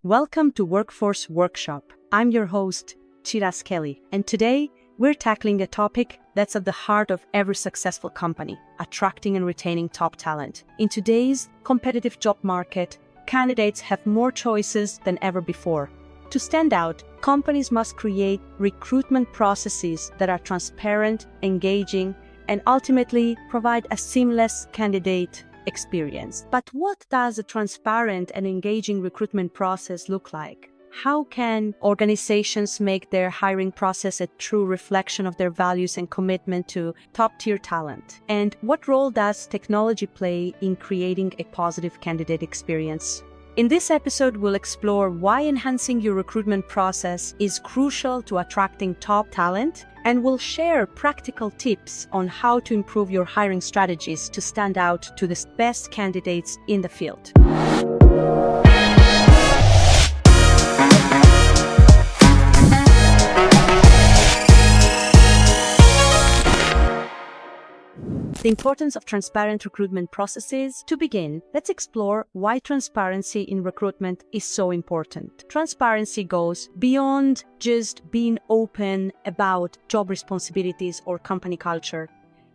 Welcome to Workforce Workshop. I'm your host, Chiras Kelly, and today we're tackling a topic that's at the heart of every successful company: attracting and retaining top talent. In today's competitive job market, candidates have more choices than ever before. To stand out, companies must create recruitment processes that are transparent, engaging, and ultimately provide a seamless candidate experience. But what does a transparent and engaging recruitment process look like? How can organizations make their hiring process a true reflection of their values and commitment to top-tier talent? And what role does technology play in creating a positive candidate experience? In this episode, we'll explore why enhancing your recruitment process is crucial to attracting top talent, and we'll share practical tips on how to improve your hiring strategies to stand out to the best candidates in the field. The importance of transparent recruitment processes. To begin, let's explore why transparency in recruitment is so important. Transparency goes beyond just being open about job responsibilities or company culture.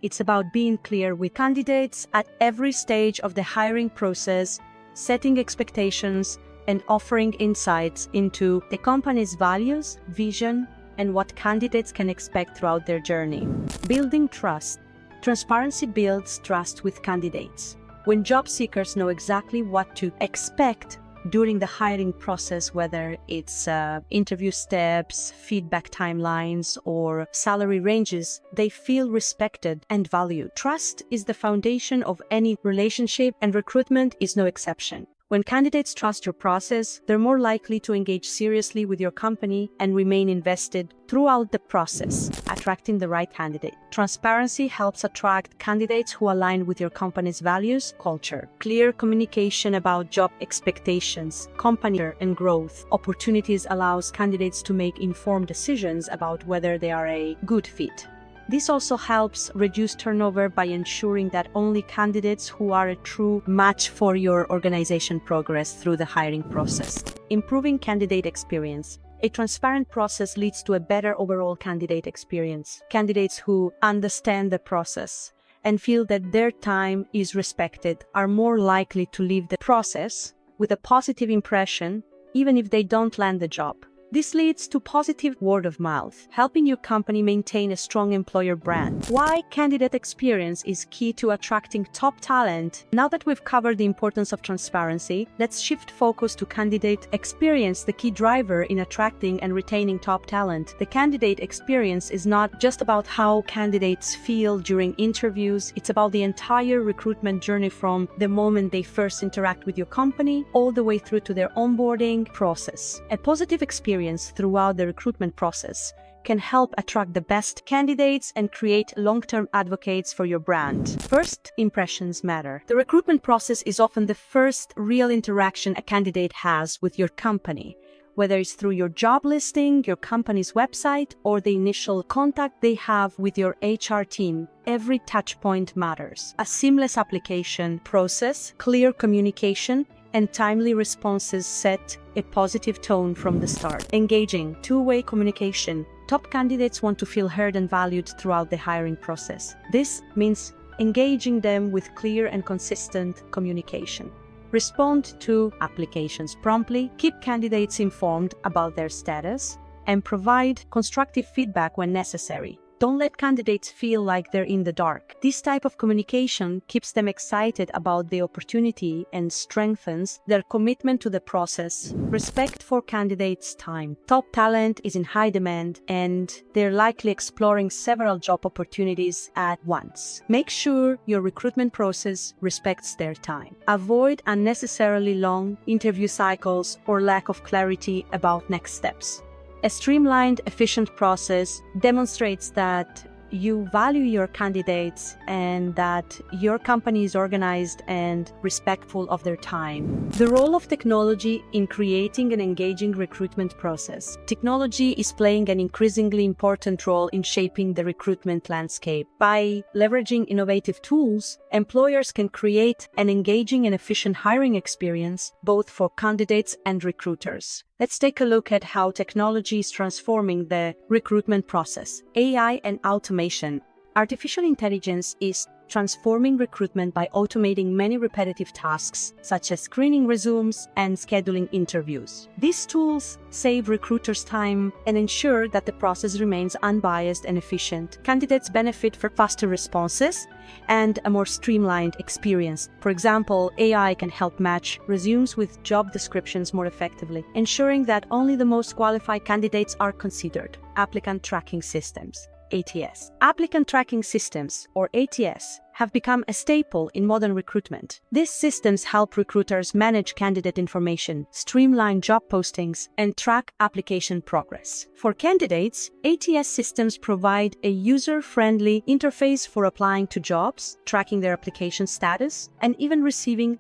It's about being clear with candidates at every stage of the hiring process, setting expectations, and offering insights into the company's values, vision, and what candidates can expect throughout their journey. Building trust. Transparency builds trust with candidates. When job seekers know exactly what to expect during the hiring process, whether it's interview steps, feedback timelines, or salary ranges, they feel respected and valued. Trust is the foundation of any relationship, and recruitment is no exception. When candidates trust your process, they're more likely to engage seriously with your company and remain invested throughout the process, attracting the right candidate. Transparency helps attract candidates who align with your company's values, culture. Clear communication about job expectations, company and growth opportunities allows candidates to make informed decisions about whether they are a good fit. This also helps reduce turnover by ensuring that only candidates who are a true match for your organization progress through the hiring process. Improving candidate experience. A transparent process leads to a better overall candidate experience. Candidates who understand the process and feel that their time is respected are more likely to leave the process with a positive impression, even if they don't land the job. This leads to positive word of mouth, helping your company maintain a strong employer brand. Why candidate experience is key to attracting top talent. Now that we've covered the importance of transparency, let's shift focus to candidate experience, the key driver in attracting and retaining top talent. The candidate experience is not just about how candidates feel during interviews, it's about the entire recruitment journey from the moment they first interact with your company all the way through to their onboarding process. A positive experience throughout the recruitment process can help attract the best candidates and create long-term advocates for your brand. First impressions matter. The recruitment process is often the first real interaction a candidate has with your company, whether it's through your job listing, your company's website, or the initial contact they have with your HR team. Every touch point matters. A seamless application process, clear communication, and timely responses set a positive tone from the start. Engaging, two-way communication. Top candidates want to feel heard and valued throughout the hiring process. This means engaging them with clear and consistent communication. Respond to applications promptly, keep candidates informed about their status, and provide constructive feedback when necessary. Don't let candidates feel like they're in the dark. This type of communication keeps them excited about the opportunity and strengthens their commitment to the process. Respect for candidates' time. Top talent is in high demand and they're likely exploring several job opportunities at once. Make sure your recruitment process respects their time. Avoid unnecessarily long interview cycles or lack of clarity about next steps. A streamlined, efficient process demonstrates that you value your candidates and that your company is organized and respectful of their time. The role of technology in creating an engaging recruitment process. Technology is playing an increasingly important role in shaping the recruitment landscape. By leveraging innovative tools, employers can create an engaging and efficient hiring experience, both for candidates and recruiters. Let's take a look at how technology is transforming the recruitment process. AI and automation. Artificial intelligence is transforming recruitment by automating many repetitive tasks, such as screening resumes and scheduling interviews. These tools save recruiters time and ensure that the process remains unbiased and efficient. Candidates benefit from faster responses and a more streamlined experience. For example, AI can help match resumes with job descriptions more effectively, ensuring that only the most qualified candidates are considered. Applicant tracking systems. ATS. Applicant tracking systems, or ATS, have become a staple in modern recruitment. These systems help recruiters manage candidate information, streamline job postings, and track application progress. For candidates, ATS systems provide a user-friendly interface for applying to jobs, tracking their application status, and even receiving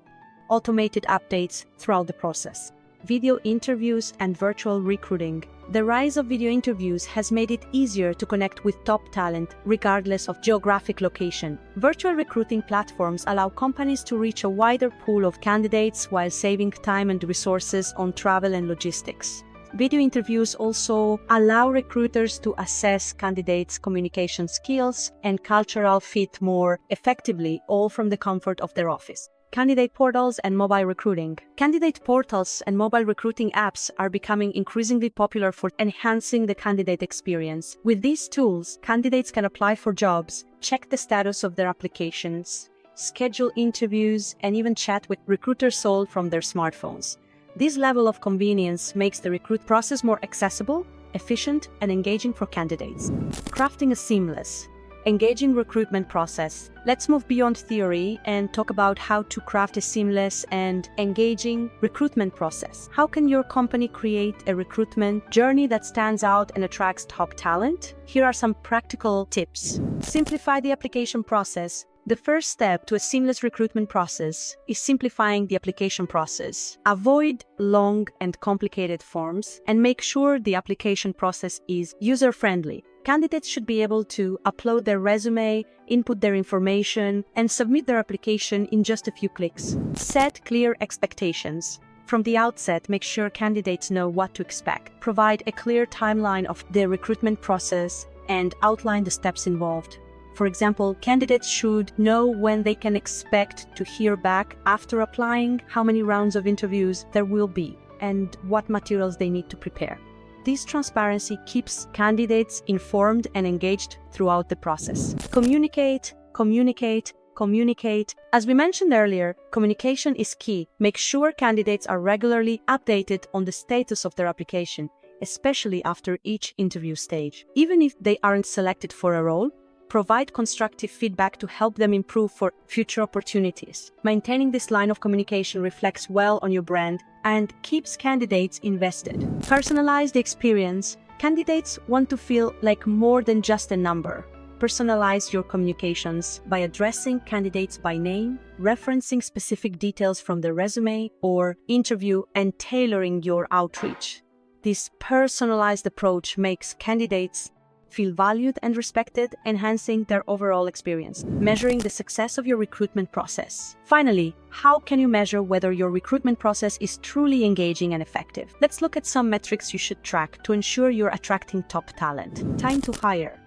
automated updates throughout the process. Video interviews and virtual recruiting. The rise of video interviews has made it easier to connect with top talent, regardless of geographic location. Virtual recruiting platforms allow companies to reach a wider pool of candidates while saving time and resources on travel and logistics. Video interviews also allow recruiters to assess candidates' communication skills and cultural fit more effectively, all from the comfort of their office. Candidate portals and mobile recruiting. Candidate portals and mobile recruiting apps are becoming increasingly popular for enhancing the candidate experience. With these tools, candidates can apply for jobs, check the status of their applications, schedule interviews, and even chat with recruiters all from their smartphones. This level of convenience makes the recruit process more accessible, efficient, and engaging for candidates. Crafting a seamless, engaging recruitment process. Let's move beyond theory and talk about how to craft a seamless and engaging recruitment process. How can your company create a recruitment journey that stands out and attracts top talent? Here are some practical tips. Simplify the application process. The first step to a seamless recruitment process is simplifying the application process. Avoid long and complicated forms and make sure the application process is user-friendly. Candidates should be able to upload their resume, input their information, and submit their application in just a few clicks. Set clear expectations. From the outset, make sure candidates know what to expect. Provide a clear timeline of the recruitment process and outline the steps involved. For example, candidates should know when they can expect to hear back after applying, how many rounds of interviews there will be, and what materials they need to prepare. This transparency keeps candidates informed and engaged throughout the process. Communicate, communicate, communicate. As we mentioned earlier, communication is key. Make sure candidates are regularly updated on the status of their application, especially after each interview stage. Even if they aren't selected for a role, provide constructive feedback to help them improve for future opportunities. Maintaining this line of communication reflects well on your brand and keeps candidates invested. Personalize the experience. Candidates want to feel like more than just a number. Personalize your communications by addressing candidates by name, referencing specific details from their resume or interview, and tailoring your outreach. This personalized approach makes candidates feel valued and respected, enhancing their overall experience. Measuring the success of your recruitment process. Finally, how can you measure whether your recruitment process is truly engaging and effective? Let's look at some metrics you should track to ensure you're attracting top talent. Time to hire.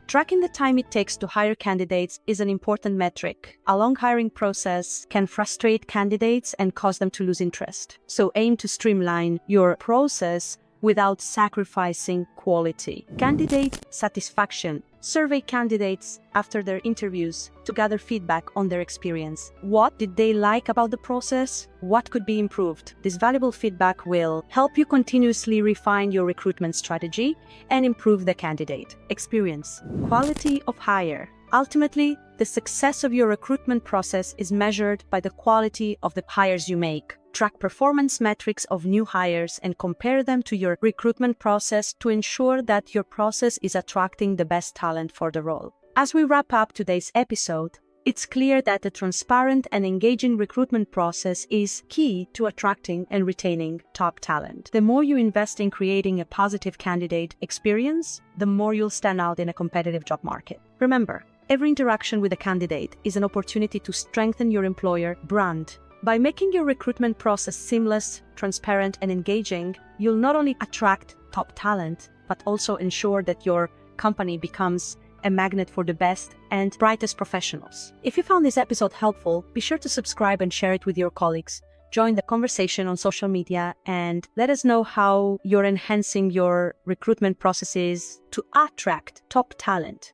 Tracking the time it takes to hire candidates is an important metric. A long hiring process can frustrate candidates and cause them to lose interest. So aim to streamline your process without sacrificing quality. Candidate satisfaction. Survey candidates after their interviews to gather feedback on their experience. What did they like about the process? What could be improved? This valuable feedback will help you continuously refine your recruitment strategy and improve the candidate experience. Quality of hire. Ultimately, the success of your recruitment process is measured by the quality of the hires you make. Track performance metrics of new hires and compare them to your recruitment process to ensure that your process is attracting the best talent for the role. As we wrap up today's episode, it's clear that a transparent and engaging recruitment process is key to attracting and retaining top talent. The more you invest in creating a positive candidate experience, the more you'll stand out in a competitive job market. Remember, every interaction with a candidate is an opportunity to strengthen your employer brand. By making your recruitment process seamless, transparent, and engaging, you'll not only attract top talent, but also ensure that your company becomes a magnet for the best and brightest professionals. If you found this episode helpful, be sure to subscribe and share it with your colleagues. Join the conversation on social media and let us know how you're enhancing your recruitment processes to attract top talent.